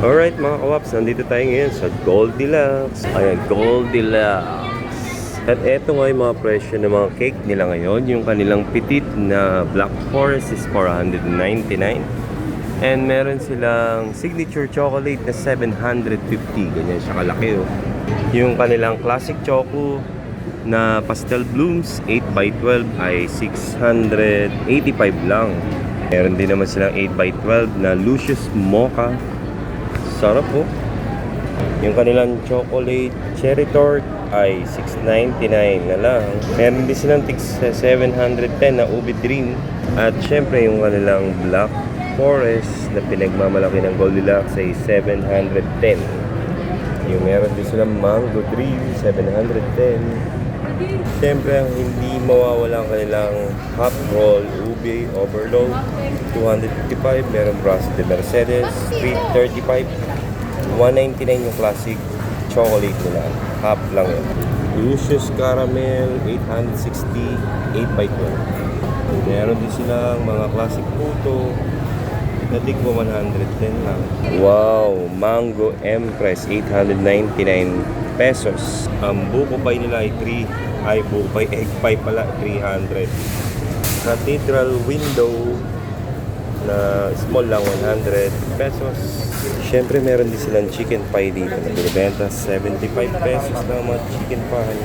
Alright mga kawaps, nandito tayo ngayon sa Goldilocks. Ayan, Goldilocks. At eto nga yung mga presyo ng mga cake nila ngayon. Yung kanilang petit na Black Forest is $499. And meron silang signature chocolate na $750. Ganyan siya kalaki oh. Yung kanilang classic choco na pastel blooms 8x12 ay $685 lang. Meron din naman silang 8x12 na Lucius Mocha. Sarap po. Yung kanilang chocolate cherry tort ay $699 na lang. Meron din silang tig 710 na ube dream. At syempre yung kanilang Black Forest na pinagmamalaki ng Goldilocks ay $710. Yung meron din silang mango dream, $710. Syempre ang hindi mawawala ang kanilang hot roll ube overload, $255. Meron brass de Mercedes, $335. $199 yung classic chocolate nila. Half lang yun. Lucius Caramel, $860, 8x12. Meron din silang mga classic puto na tigpo $110 lang. Wow! Mango Empress, $899 pesos. Ang buko pie nila ay buko pie, egg pie pala, $300. Cathedral window na small lang, $100 pesos. Siyempre meron din silang chicken pie dito na binibenta $75 pesos na mga chicken pie.